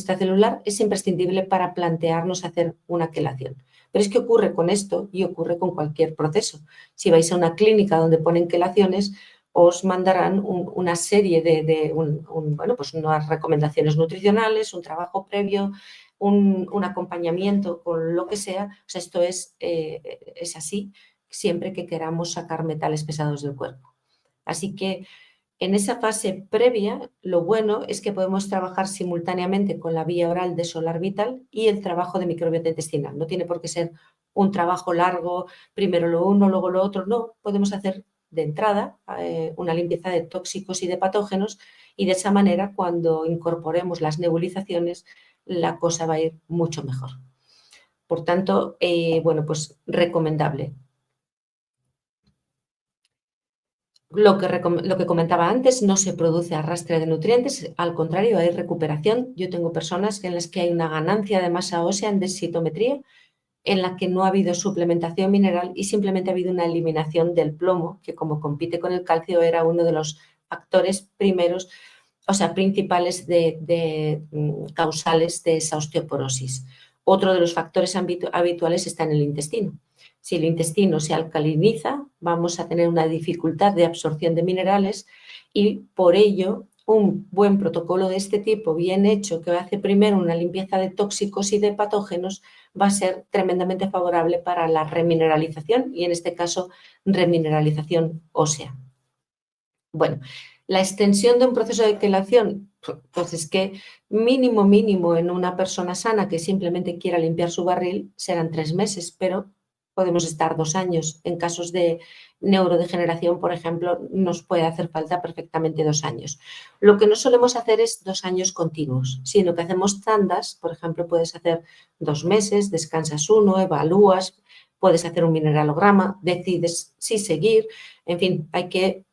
extracelular es imprescindible para plantearnos hacer una quelación. Pero es que ocurre con esto y ocurre con cualquier proceso. Si vais a una clínica donde ponen quelaciones, os mandarán una serie de pues unas recomendaciones nutricionales, un trabajo previo, un acompañamiento con lo que sea. O sea, esto es así siempre que queramos sacar metales pesados del cuerpo. Así que en esa fase previa, lo bueno es que podemos trabajar simultáneamente con la vía oral de Solar Vital y el trabajo de microbiota intestinal. No tiene por qué ser un trabajo largo, primero lo uno, luego lo otro. No, podemos hacer de entrada una limpieza de tóxicos y de patógenos y de esa manera, cuando incorporemos las nebulizaciones, la cosa va a ir mucho mejor. Por tanto, bueno, pues recomendable. Lo que comentaba antes, no se produce arrastre de nutrientes, al contrario, hay recuperación. Yo tengo personas en las que hay una ganancia de masa ósea en densitometría, en la que no ha habido suplementación mineral y simplemente ha habido una eliminación del plomo, que como compite con el calcio era uno de los factores primeros, o sea, principales causales de esa osteoporosis. Otro de los factores habituales está en el intestino. Si el intestino se alcaliniza, vamos a tener una dificultad de absorción de minerales y por ello un buen protocolo de este tipo, bien hecho, que hace primero una limpieza de tóxicos y de patógenos, va a ser tremendamente favorable para la remineralización y en este caso remineralización ósea. Bueno, la extensión de un proceso de quelación, pues es que mínimo en una persona sana que simplemente quiera limpiar su barril serán 3 meses, pero podemos estar 2 años. En casos de neurodegeneración, por ejemplo, nos puede hacer falta perfectamente 2 años. Lo que no solemos hacer es 2 años continuos, sino que hacemos tandas. Por ejemplo, puedes hacer 2 meses, descansas 1, evalúas, puedes hacer un mineralograma, decides si seguir. En fin, hay que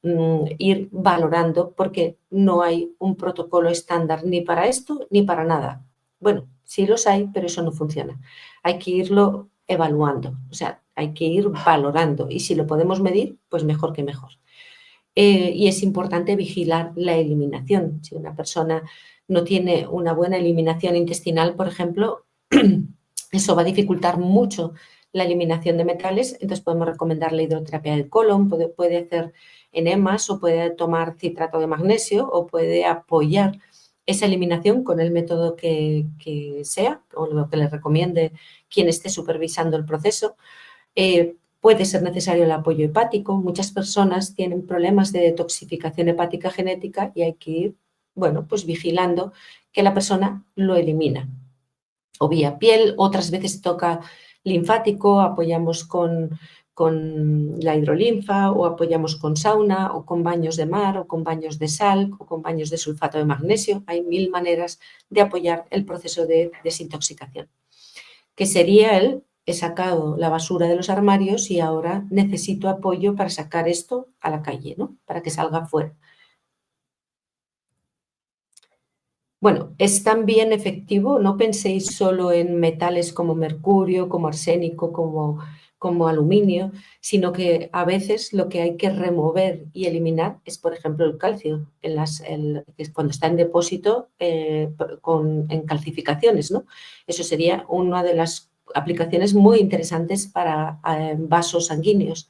ir valorando porque no hay un protocolo estándar ni para esto ni para nada. Bueno, sí los hay, pero eso no funciona. Hay que irlo evaluando, o sea, hay que ir valorando y si lo podemos medir, pues mejor que mejor. Y es importante vigilar la eliminación. Si una persona no tiene una buena eliminación intestinal, por ejemplo, eso va a dificultar mucho la eliminación de metales, entonces podemos recomendar la hidroterapia del colon, puede hacer enemas o puede tomar citrato de magnesio o puede apoyar esa eliminación con el método que sea o lo que le recomiende quien esté supervisando el proceso. Puede ser necesario el apoyo hepático. Muchas personas tienen problemas de detoxificación hepática genética y hay que ir, bueno, pues vigilando que la persona lo elimina. O vía piel, otras veces toca linfático, apoyamos con la hidrolinfa o apoyamos con sauna o con baños de mar o con baños de sal o con baños de sulfato de magnesio. Hay 1000 maneras de apoyar el proceso de desintoxicación. Que sería he sacado la basura de los armarios y ahora necesito apoyo para sacar esto a la calle, ¿no? Para que salga fuera. Bueno, es también efectivo, no penséis solo en metales como mercurio, como arsénico, como aluminio, sino que a veces lo que hay que remover y eliminar es, por ejemplo, el calcio, cuando está en depósito en calcificaciones, ¿no? Eso sería una de las aplicaciones muy interesantes para vasos sanguíneos.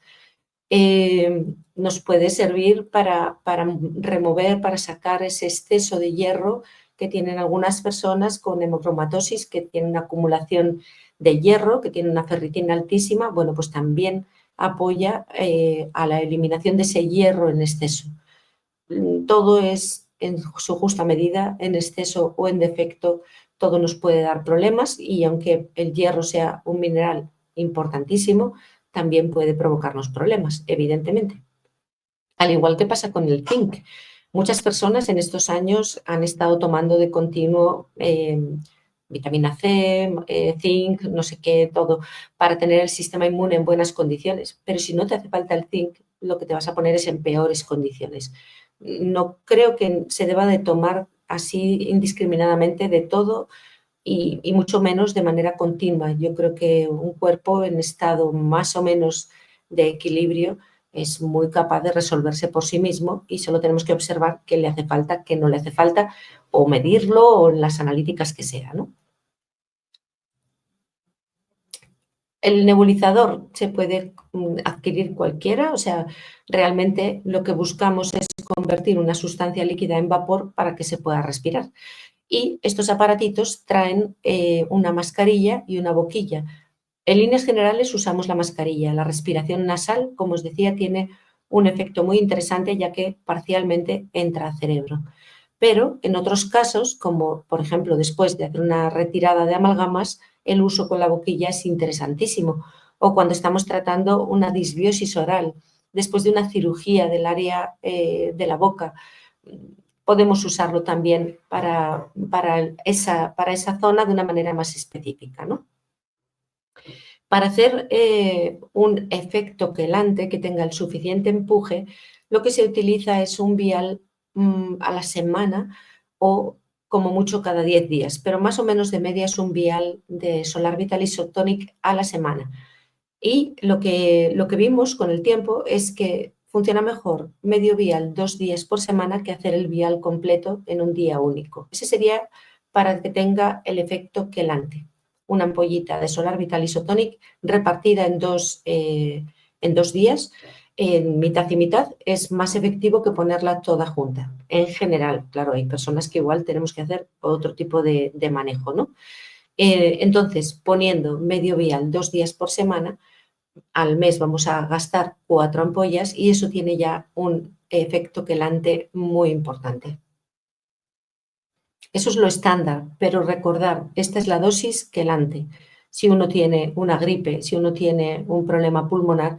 Nos puede servir para remover, para sacar ese exceso de hierro que tienen algunas personas con hemocromatosis, que tienen una acumulación de hierro, que tienen una ferritina altísima. Bueno, pues también apoya a la eliminación de ese hierro en exceso. Todo es en su justa medida, en exceso o en defecto, todo nos puede dar problemas y aunque el hierro sea un mineral importantísimo, también puede provocarnos problemas, evidentemente. Al igual que pasa con el zinc. Muchas personas en estos años han estado tomando de continuo vitamina C, zinc, no sé qué, todo, para tener el sistema inmune en buenas condiciones. Pero si no te hace falta el zinc, lo que te vas a poner es en peores condiciones. No creo que se deba de tomar así indiscriminadamente de todo y mucho menos de manera continua. Yo creo que un cuerpo en estado más o menos de equilibrio es muy capaz de resolverse por sí mismo y solo tenemos que observar qué le hace falta, qué no le hace falta, o medirlo o en las analíticas que sea, ¿no? El nebulizador se puede adquirir cualquiera, o sea, realmente lo que buscamos es convertir una sustancia líquida en vapor para que se pueda respirar. Y estos aparatitos traen una mascarilla y una boquilla. En líneas generales usamos la mascarilla. La respiración nasal, como os decía, tiene un efecto muy interesante ya que parcialmente entra al cerebro. Pero en otros casos, como por ejemplo después de hacer una retirada de amalgamas, el uso con la boquilla es interesantísimo. O cuando estamos tratando una disbiosis oral, después de una cirugía del área de la boca, podemos usarlo también para esa zona de una manera más específica, ¿no? Para hacer un efecto quelante que tenga el suficiente empuje, lo que se utiliza es un vial a la semana o como mucho cada 10 días, pero más o menos de media es un vial de Solar Vital Isotonic a la semana. Y lo que vimos con el tiempo es que funciona mejor medio vial 2 días por semana que hacer el vial completo en un día único. Ese sería para que tenga el efecto quelante. Una ampollita de Solar Vital Isotonic repartida en dos días, en mitad y mitad, es más efectivo que ponerla toda junta. En general, claro, hay personas que igual tenemos que hacer otro tipo de manejo, ¿no? Entonces, poniendo medio vial 2 días por semana, al mes vamos a gastar 4 ampollas y eso tiene ya un efecto quelante muy importante. Eso es lo estándar, pero recordar, esta es la dosis quelante. Si uno tiene una gripe, si uno tiene un problema pulmonar,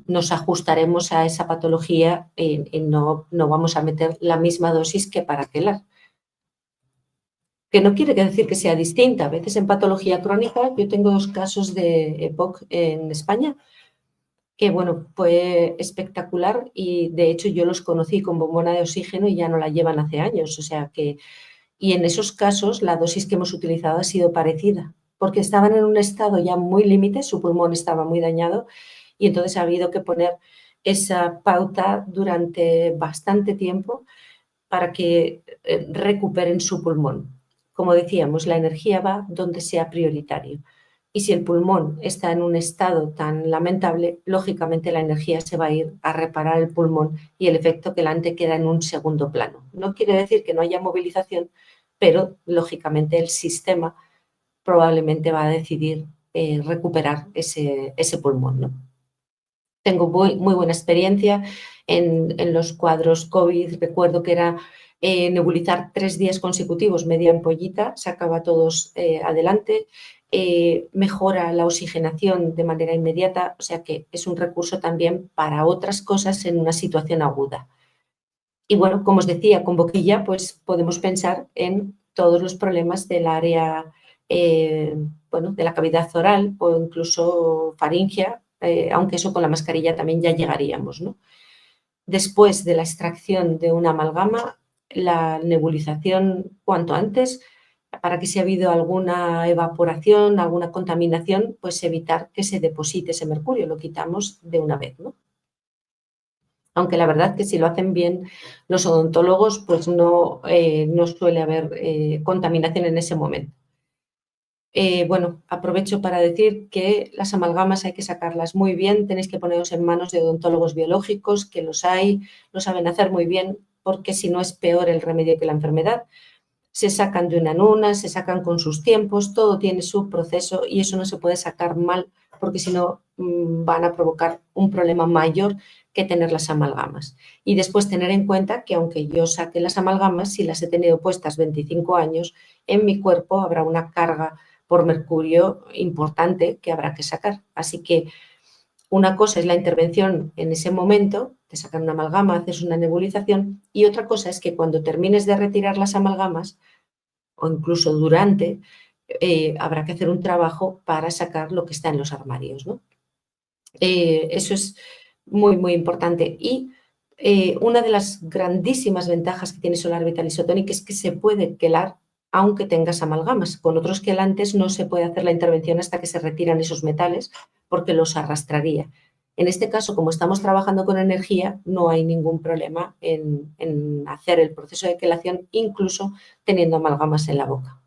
nos ajustaremos a esa patología y no vamos a meter la misma dosis que para quelar. Que no quiere decir que sea distinta. A veces en patología crónica, yo tengo 2 casos de EPOC en España, que bueno, fue espectacular y de hecho yo los conocí con bombona de oxígeno y ya no la llevan hace años. O sea que, y en esos casos la dosis que hemos utilizado ha sido parecida, porque estaban en un estado ya muy límite, su pulmón estaba muy dañado y entonces ha habido que poner esa pauta durante bastante tiempo para que recuperen su pulmón. Como decíamos, la energía va donde sea prioritario. Y si el pulmón está en un estado tan lamentable, lógicamente la energía se va a ir a reparar el pulmón y el efecto quelante queda en un segundo plano. No quiere decir que no haya movilización, pero lógicamente el sistema probablemente va a decidir recuperar ese pulmón, ¿no? Tengo muy buena experiencia en los cuadros COVID. Recuerdo que era nebulizar 3 días consecutivos, media ampollita, sacaba todos adelante, mejora la oxigenación de manera inmediata, o sea que es un recurso también para otras cosas en una situación aguda. Y bueno, como os decía, con boquilla pues podemos pensar en todos los problemas del área, bueno, de la cavidad oral o incluso faringea, aunque eso con la mascarilla también ya llegaríamos, ¿no? Después de la extracción de una amalgama, la nebulización cuanto antes, para que si ha habido alguna evaporación, alguna contaminación, pues evitar que se deposite ese mercurio, lo quitamos de una vez, ¿no? Aunque la verdad que si lo hacen bien los odontólogos, pues no suele haber contaminación en ese momento. Bueno, aprovecho para decir que las amalgamas hay que sacarlas muy bien, tenéis que poneros en manos de odontólogos biológicos, que los hay, lo saben hacer muy bien, porque si no es peor el remedio que la enfermedad. Se sacan de una en una, se sacan con sus tiempos, todo tiene su proceso y eso no se puede sacar mal, porque si no van a provocar un problema mayor que tener las amalgamas. Y después tener en cuenta que aunque yo saque las amalgamas, si las he tenido puestas 25 años, en mi cuerpo habrá una carga por mercurio importante que habrá que sacar. Así que una cosa es la intervención en ese momento, te sacan una amalgama, haces una nebulización, y otra cosa es que cuando termines de retirar las amalgamas, o incluso durante, habrá que hacer un trabajo para sacar lo que está en los armarios, ¿no? Eso es muy importante. Y una de las grandísimas ventajas que tiene Solar Vital Isotonic es que se puede quelar aunque tengas amalgamas. Con otros quelantes no se puede hacer la intervención hasta que se retiran esos metales porque los arrastraría. En este caso, como estamos trabajando con energía, no hay ningún problema en hacer el proceso de quelación, incluso teniendo amalgamas en la boca.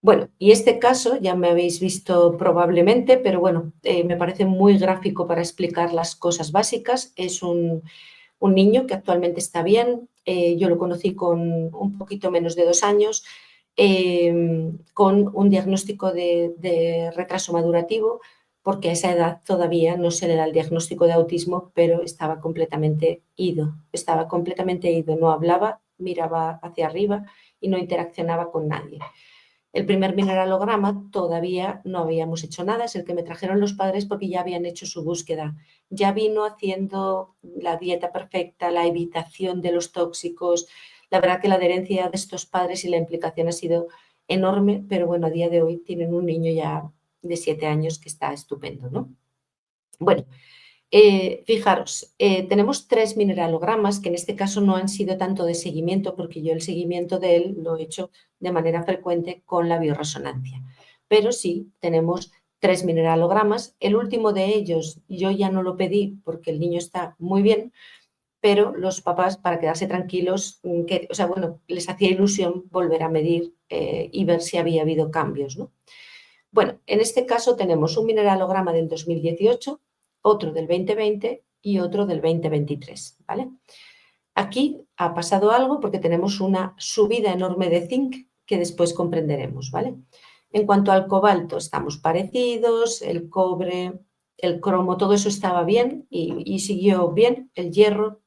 Bueno, y este caso ya me habéis visto probablemente, pero bueno, me parece muy gráfico para explicar las cosas básicas. Es un niño que actualmente está bien. Yo lo conocí con un poquito menos de 2 años, con un diagnóstico de retraso madurativo, porque a esa edad todavía no se le da el diagnóstico de autismo, pero estaba completamente ido. No hablaba, miraba hacia arriba y no interaccionaba con nadie. El primer mineralograma todavía no habíamos hecho nada, es el que me trajeron los padres porque ya habían hecho su búsqueda. Ya vino haciendo la dieta perfecta, la evitación de los tóxicos. La verdad que la adherencia de estos padres y la implicación ha sido enorme, pero bueno, a día de hoy tienen un niño ya de 7 años que está estupendo, ¿no? Bueno, fijaros, tenemos 3 mineralogramas que en este caso no han sido tanto de seguimiento, porque yo el seguimiento de él lo he hecho de manera frecuente con la bioresonancia. Pero sí, tenemos 3 mineralogramas. El último de ellos yo ya no lo pedí porque el niño está muy bien, pero los papás, para quedarse tranquilos, les hacía ilusión volver a medir y ver si había habido cambios, ¿no? Bueno, en este caso tenemos un mineralograma del 2018, otro del 2020 y otro del 2023, ¿vale? Aquí ha pasado algo porque tenemos una subida enorme de zinc que después comprenderemos, ¿vale? En cuanto al cobalto, estamos parecidos, el cobre, el cromo, todo eso estaba bien y siguió bien, el hierro.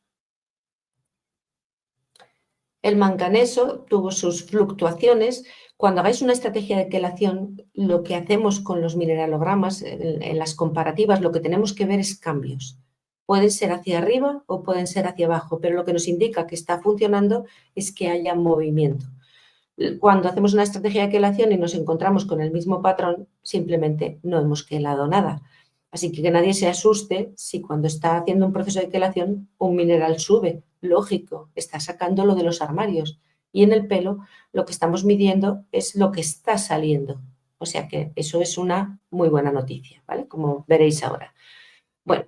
El manganeso tuvo sus fluctuaciones. Cuando hagáis una estrategia de quelación, lo que hacemos con los mineralogramas, en las comparativas, lo que tenemos que ver es cambios. Pueden ser hacia arriba o pueden ser hacia abajo, pero lo que nos indica que está funcionando es que haya movimiento. Cuando hacemos una estrategia de quelación y nos encontramos con el mismo patrón, simplemente no hemos quelado nada. Así que nadie se asuste si cuando está haciendo un proceso de quelación un mineral sube. Lógico, está sacándolo de los armarios. Y en el pelo lo que estamos midiendo es lo que está saliendo. O sea que eso es una muy buena noticia, ¿vale? Como veréis ahora. Bueno,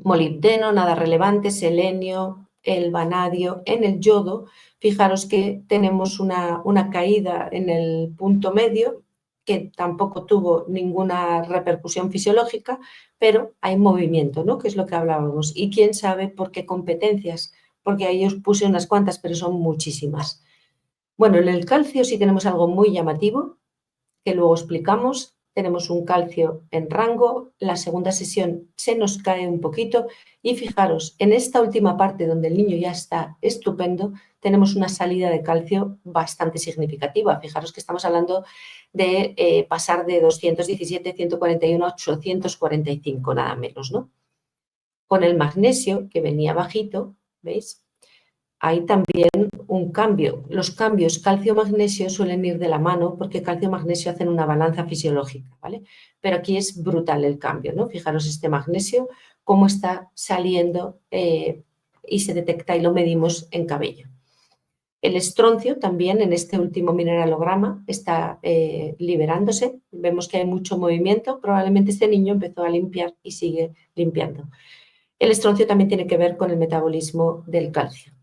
molibdeno, nada relevante, selenio, el vanadio, en el yodo, fijaros que tenemos una caída en el punto medio que tampoco tuvo ninguna repercusión fisiológica, pero hay movimiento, ¿no? Que es lo que hablábamos. Y quién sabe por qué competencias, porque ahí os puse unas cuantas, pero son muchísimas. Bueno, en el calcio sí tenemos algo muy llamativo, que luego explicamos. Tenemos un calcio en rango, la segunda sesión se nos cae un poquito y fijaros, en esta última parte donde el niño ya está estupendo, tenemos una salida de calcio bastante significativa. Fijaros que estamos hablando de pasar de 217, 141 a 845, nada menos, ¿no? Con el magnesio, que venía bajito, ¿veis? Hay también un cambio. Los cambios calcio-magnesio suelen ir de la mano porque calcio-magnesio hacen una balanza fisiológica, ¿vale? Pero aquí es brutal el cambio, ¿no? Fijaros este magnesio, cómo está saliendo y se detecta y lo medimos en cabello. El estroncio también en este último mineralograma está liberándose. Vemos que hay mucho movimiento. Probablemente este niño empezó a limpiar y sigue limpiando. El estroncio también tiene que ver con el metabolismo del calcio.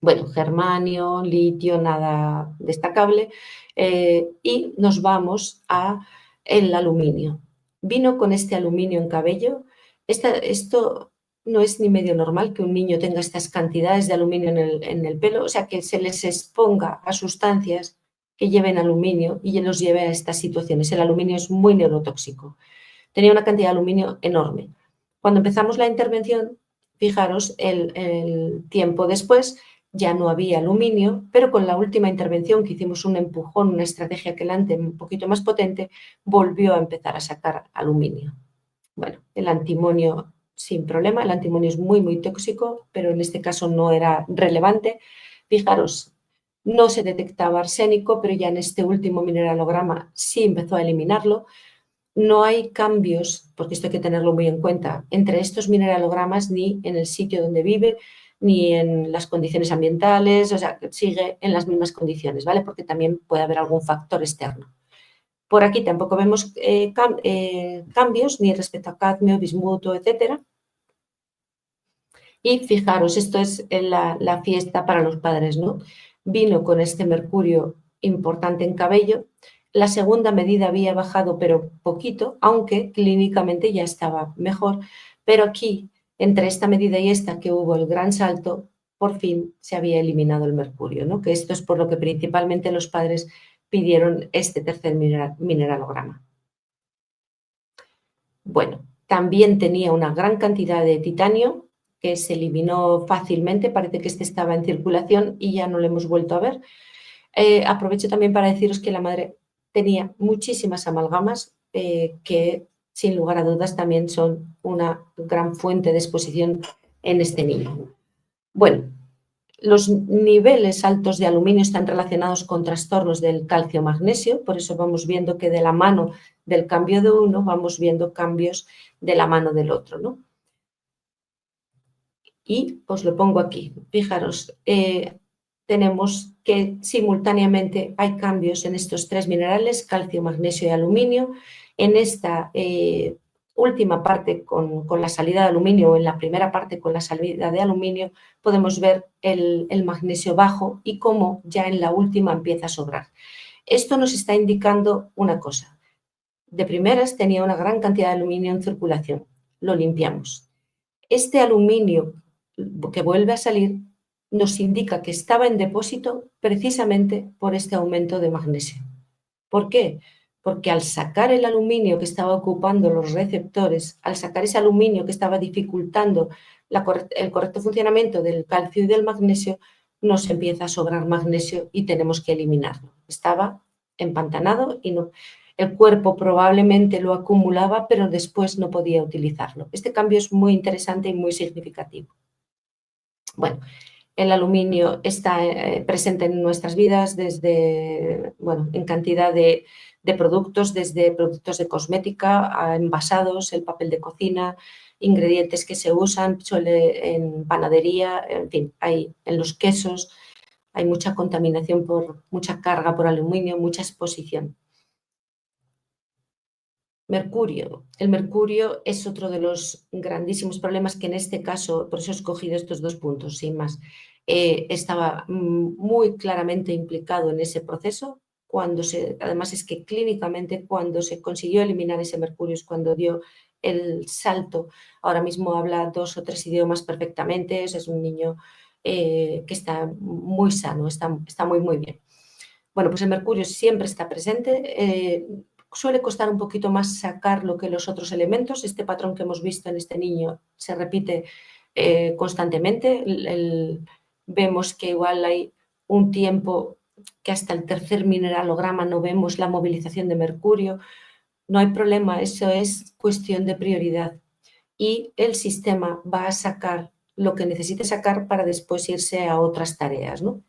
Bueno, germanio, litio, nada destacable. Y nos vamos a el aluminio. Vino con este aluminio en cabello. Esto no es ni medio normal que un niño tenga estas cantidades de aluminio en el pelo, o sea, que se les exponga a sustancias que lleven aluminio y los lleve a estas situaciones. El aluminio es muy neurotóxico. Tenía una cantidad de aluminio enorme. Cuando empezamos la intervención, fijaros, el tiempo después ya no había aluminio, pero con la última intervención que hicimos un empujón, una estrategia quelante un poquito más potente, volvió a empezar a sacar aluminio. Bueno, el antimonio sin problema, el antimonio es muy, muy tóxico, pero en este caso no era relevante. Fijaros, no se detectaba arsénico, pero ya en este último mineralograma sí empezó a eliminarlo. No hay cambios, porque esto hay que tenerlo muy en cuenta, entre estos mineralogramas ni en el sitio donde vive, ni en las condiciones ambientales, o sea, sigue en las mismas condiciones, ¿vale? Porque también puede haber algún factor externo. Por aquí tampoco vemos cambios ni respecto a cadmio, bismuto, etcétera. Y fijaros, esto es la fiesta para los padres, ¿no? Vino con este mercurio importante en cabello. La segunda medida había bajado, pero poquito, aunque clínicamente ya estaba mejor. Pero aquí, entre esta medida y esta, que hubo el gran salto, por fin se había eliminado el mercurio, ¿no? Que esto es por lo que principalmente los padres pidieron este tercer mineralograma. Bueno, también tenía una gran cantidad de titanio que se eliminó fácilmente, parece que este estaba en circulación y ya no lo hemos vuelto a ver. Aprovecho también para deciros que la madre tenía muchísimas amalgamas que sin lugar a dudas también son una gran fuente de exposición en este niño. Bueno, los niveles altos de aluminio están relacionados con trastornos del calcio-magnesio, por eso vamos viendo que de la mano del cambio de uno vamos viendo cambios de la mano del otro, ¿no? Y os lo pongo aquí. Fijaros, tenemos que simultáneamente hay cambios en estos tres minerales, calcio, magnesio y aluminio. En esta última parte con la salida de aluminio o en la primera parte con la salida de aluminio podemos ver el magnesio bajo y cómo ya en la última empieza a sobrar. Esto nos está indicando una cosa. De primeras tenía una gran cantidad de aluminio en circulación. Lo limpiamos. Este aluminio que vuelve a salir nos indica que estaba en depósito precisamente por este aumento de magnesio. ¿Por qué? Porque al sacar el aluminio que estaba ocupando los receptores, al sacar ese aluminio que estaba dificultando el correcto funcionamiento del calcio y del magnesio, nos empieza a sobrar magnesio y tenemos que eliminarlo. Estaba empantanado y no, el cuerpo probablemente lo acumulaba, pero después no podía utilizarlo. Este cambio es muy interesante y muy significativo. Bueno, el aluminio está presente en nuestras vidas desde, bueno, en cantidad de productos, desde productos de cosmética a envasados, el papel de cocina, ingredientes que se usan en panadería, en fin, en los quesos hay mucha contaminación mucha carga por aluminio, mucha exposición. Mercurio. El mercurio es otro de los grandísimos problemas que en este caso, por eso he escogido estos dos puntos, sin más, estaba muy claramente implicado en ese proceso. Además es que clínicamente cuando se consiguió eliminar ese mercurio es cuando dio el salto. Ahora mismo habla 2 o 3 idiomas perfectamente, es un niño que está muy sano, está muy, muy bien. Bueno, pues el mercurio siempre está presente. Suele costar un poquito más sacarlo que los otros elementos. Este patrón que hemos visto en este niño se repite constantemente. Vemos que igual hay un tiempo que hasta el tercer mineralograma no vemos la movilización de mercurio. No hay problema, eso es cuestión de prioridad. Y el sistema va a sacar lo que necesite sacar para después irse a otras tareas, ¿no?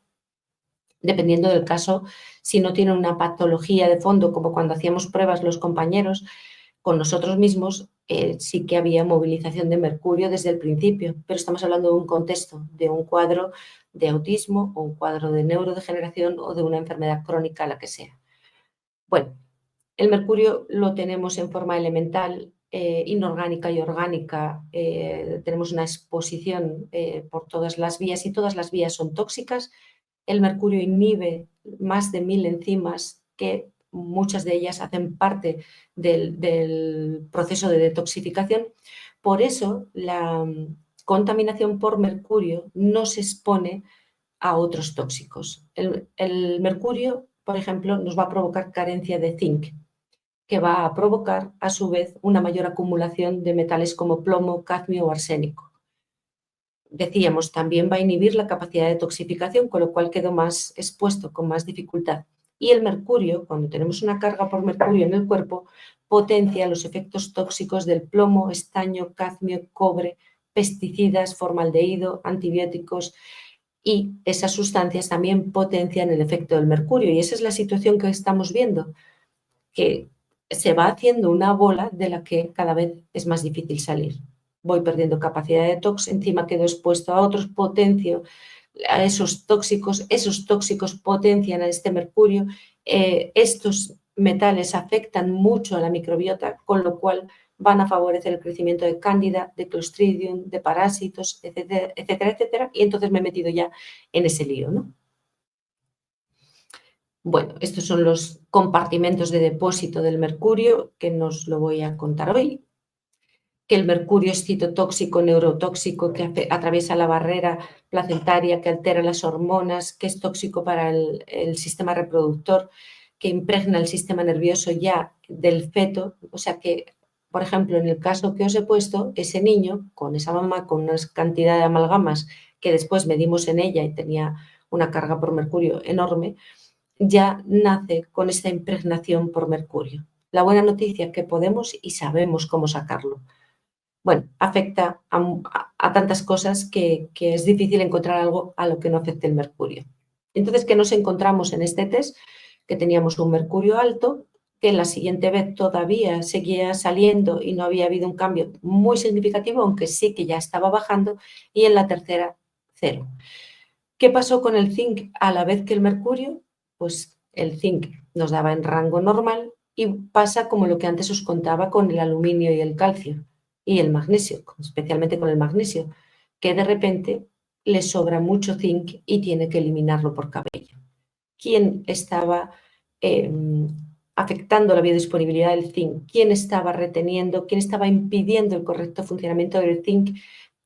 Dependiendo del caso, si no tiene una patología de fondo, como cuando hacíamos pruebas los compañeros con nosotros mismos, sí que había movilización de mercurio desde el principio, pero estamos hablando de un contexto, de un cuadro de autismo o un cuadro de neurodegeneración o de una enfermedad crónica, la que sea. Bueno, el mercurio lo tenemos en forma elemental, inorgánica y orgánica. Tenemos una exposición por todas las vías y todas las vías son tóxicas. El mercurio inhibe más de 1000 enzimas que muchas de ellas hacen parte del proceso de detoxificación. Por eso la contaminación por mercurio no se expone a otros tóxicos. El mercurio, por ejemplo, nos va a provocar carencia de zinc, que va a provocar a su vez una mayor acumulación de metales como plomo, cadmio o arsénico. Decíamos, también va a inhibir la capacidad de toxificación, con lo cual quedó más expuesto, con más dificultad. Y el mercurio, cuando tenemos una carga por mercurio en el cuerpo, potencia los efectos tóxicos del plomo, estaño, cadmio, cobre, pesticidas, formaldehído, antibióticos, y esas sustancias también potencian el efecto del mercurio. Y esa es la situación que estamos viendo, que se va haciendo una bola de la que cada vez es más difícil salir. Voy perdiendo capacidad de detox, encima quedo expuesto a otros, potencio a esos tóxicos potencian a este mercurio, estos metales afectan mucho a la microbiota, con lo cual van a favorecer el crecimiento de cándida, de clostridium, de parásitos, etcétera, etcétera, etcétera. Y entonces me he metido ya en ese lío, ¿no? Bueno, estos son los compartimentos de depósito del mercurio, que nos lo voy a contar hoy. Que el mercurio es citotóxico, neurotóxico, que atraviesa la barrera placentaria, que altera las hormonas, que es tóxico para el sistema reproductor, que impregna el sistema nervioso ya del feto. O sea que, por ejemplo, en el caso que os he puesto, ese niño con esa mamá con una cantidad de amalgamas que después medimos en ella y tenía una carga por mercurio enorme, ya nace con esta impregnación por mercurio. La buena noticia es que podemos y sabemos cómo sacarlo. Bueno, afecta a tantas cosas que es difícil encontrar algo a lo que no afecte el mercurio. Entonces, ¿qué nos encontramos en este test? Que teníamos un mercurio alto, que la siguiente vez todavía seguía saliendo y no había habido un cambio muy significativo, aunque sí que ya estaba bajando, y en la tercera, cero. ¿Qué pasó con el zinc a la vez que el mercurio? Pues el zinc nos daba en rango normal y pasa como lo que antes os contaba con el aluminio y el calcio y el magnesio, especialmente con el magnesio, que de repente le sobra mucho zinc y tiene que eliminarlo por cabello. ¿Quién estaba afectando la biodisponibilidad del zinc? ¿Quién estaba reteniendo? ¿Quién estaba impidiendo el correcto funcionamiento del zinc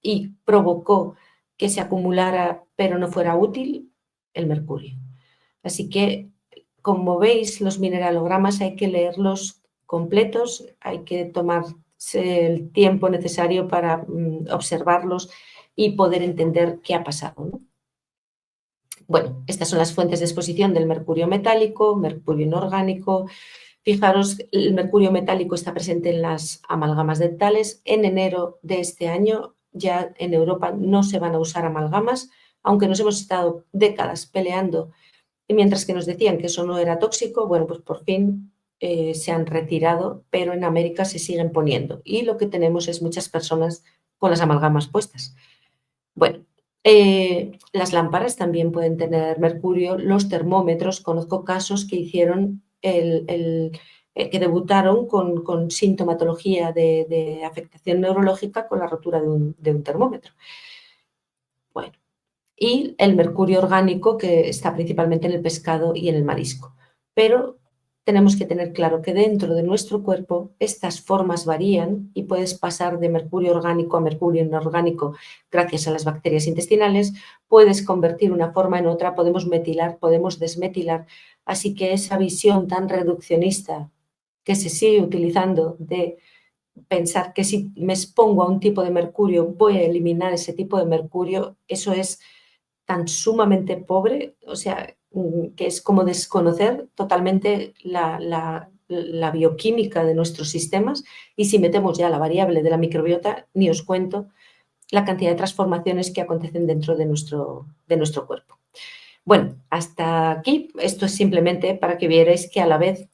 y provocó que se acumulara pero no fuera útil? El mercurio. Así que, como veis, los mineralogramas hay que leerlos completos, hay que tomarse el tiempo necesario para observarlos y poder entender qué ha pasado, ¿no? Bueno, estas son las fuentes de exposición del mercurio metálico, mercurio inorgánico. Fijaros, el mercurio metálico está presente en las amalgamas dentales. En enero de este año ya en Europa no se van a usar amalgamas, aunque nos hemos estado décadas peleando y mientras que nos decían que eso no era tóxico, bueno, pues por fin se han retirado, pero en América se siguen poniendo y lo que tenemos es muchas personas con las amalgamas puestas. Bueno, las lámparas también pueden tener mercurio, los termómetros, conozco casos que hicieron que debutaron con sintomatología de afectación neurológica con la rotura de un termómetro. Bueno, y el mercurio orgánico que está principalmente en el pescado y en el marisco. Pero tenemos que tener claro que dentro de nuestro cuerpo estas formas varían y puedes pasar de mercurio orgánico a mercurio inorgánico gracias a las bacterias intestinales, puedes convertir una forma en otra, podemos metilar, podemos desmetilar, así que esa visión tan reduccionista que se sigue utilizando de pensar que si me expongo a un tipo de mercurio voy a eliminar ese tipo de mercurio, eso es tan sumamente pobre, o sea, que es como desconocer totalmente la bioquímica de nuestros sistemas y si metemos ya la variable de la microbiota, ni os cuento la cantidad de transformaciones que acontecen dentro de nuestro cuerpo. Bueno, hasta aquí, esto es simplemente para que vierais que a la vez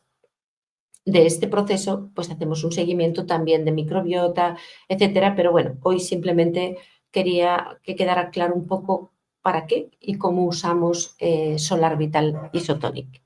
de este proceso, pues hacemos un seguimiento también de microbiota, etcétera, pero bueno, hoy simplemente quería que quedara claro un poco para qué y cómo usamos Solar Vital Isotonic.